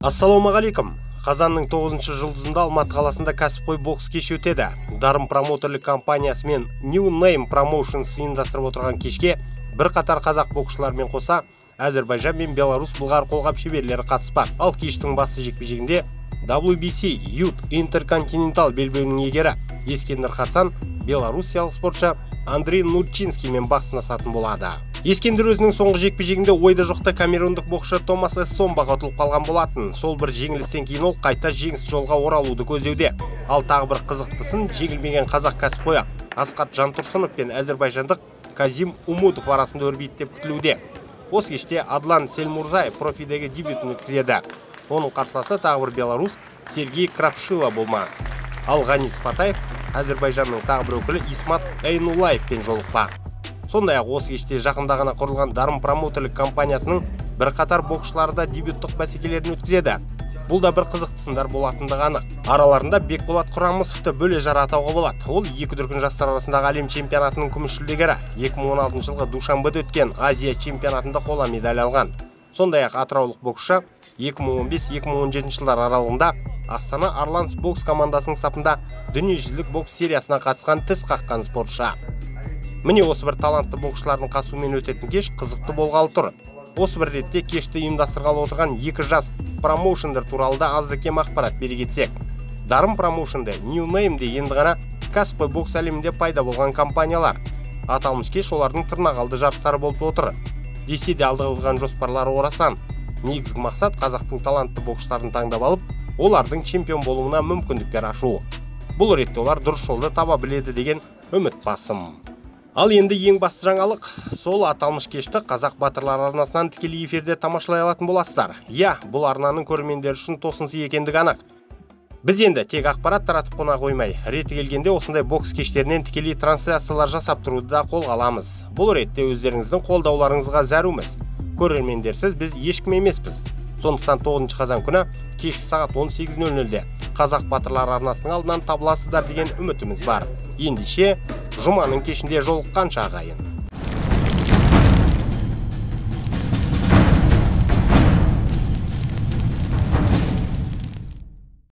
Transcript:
Ассалаумағалейкум. Қазанның 9-шы жұлдызында Алматы қаласында кәсіпқой бокс кеші өтеді. Дарын промоутерлік компаниясы мен New Name Promotions ұйымдастырып отырған кешке бірқатар қазақ боксшылармен қоса Әзербайжан мен Беларусь былғары қолғап шеберлері қатыспақ. Ал кештің басты жекпе-жегінде WBC Youth Intercontinental белбеуінің иегері Ескендір Хасан белоруссиялық спортшы Андрей Нурчинскиймен бақ сынасатын болады. Ескендір өзінің соңғы жекпе-жегінде ойда жоқта камерундық боксшы Томас Эссомбаға ұтылып қалған болатын. Сол бір жеңілістен кейін ол қайта жеңіс жолға оралуды көздеуде. Ал тағы бір қызықтысын жеңілмеген қазақ кәсіпқой Асқат Жантұрсынов пен әзербайжандық Казим Умудов арасында өрбиді деп күтілуде. Осы кеште Адлан Селмурзаев профидегі дебютін өткізеді. Оның қарсыласы тағы бір белорус Сергей Крапшила болмақ. Ал Ғанис Патаев Әзербайжанның тағы бір өкілі Исмат Эйнулаевпен жолықпақ. Сондай-ақ осы кеште жақында ғана құрылған Дарын промоутерлік компаниясының бірқатар боксшылары да дебюттық бәсекелерін өткізеді. Бұл да бір қызықты сындар болатындығы анық. Араларында Бекболат Құрамысовты бөле жара атауға болады. Ол екі дүркін жастар арасындағы әлем чемпионатының күміс жүлдегері. 2016 жылғы Душанбеде өткен Азия чемпионатында қола медаль алған. Сондай-ақ атыраулық боксшы 2015-2017 жылдар аралығында Астана Арланс бокс командасының сапында дүниежүзілік бокс сериясына қатысқан тіс қаққан спортшы. Міне осы бір талантты боксшылардың қатысуымен өтетін кеш қызықты болғалы тұр. Осы бір ретте кешті ұйымдастырғалы отырған екі жас промоушендер туралы да азды кем ақпарат бере кетсек. Дарын промоушенде New Name'де енді ғана кәсіпқой бокс әлемінде пайда болған компаниялар. Аталмыш кеш олардың тырнақалды жарыстары болып отыр. Десе де алдырылған жоспарлары орасан. Негізгі мақсат қазақтың талантты боксшыларын таңдап алып, олардың чемпион болуына мүмкіндіктер ашу. Бұл ретте олар дұрыс жолды таба біледі деген үміт басым. Ал енді ең басты жаңалық, сол аталмыш кешті Қазақ батырлар арнасынан тікелей эфирде тамашалай алатын боласыздар. Иә, бұл арнаның көрермендер үшін тосынсый екендігі анық. Біз енді тек ақпарат таратып қона қоймай, реті келгенде осындай бокс кештерінен тікелей трансляциялар жасап тұруды да қолға аламыз. Бұл ретте өздеріңіздің қолдауларыңызға зәруміз. Көрермендерсіз біз ешкім емеспіз. Сондықтан 9 қазан күні кешкі сағат 18:00-де Қазақ батырлар арнасының алдынан табыласыздар деген үмітіміз бар. Ендеше жұманың кешінде жолыққанша ағайын.